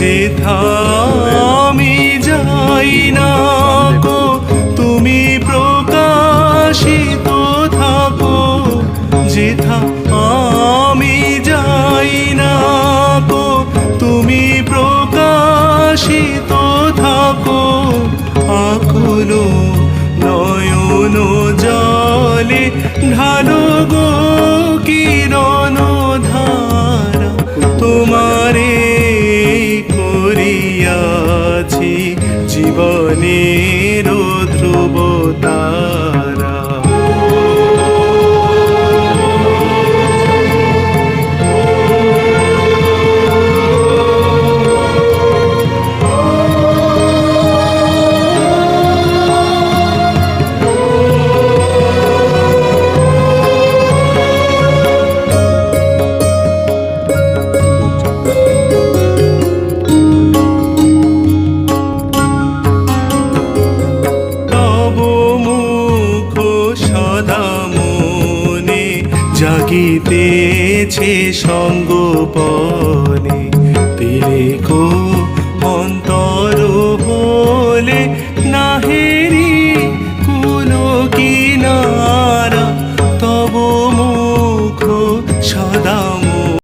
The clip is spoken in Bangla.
যেথা আমি যাই না গো তুমি প্রকাশিত থাকো, যেথা আমি যাই না গো তুমি প্রকাশিত থাকো। আকুল নয়ন জলে ঢালো গো কিরণ ধারা, তোমারে করিয়াছি জীবনের ধ্রুব তারা। জাগিতেছে সঙ্গপনে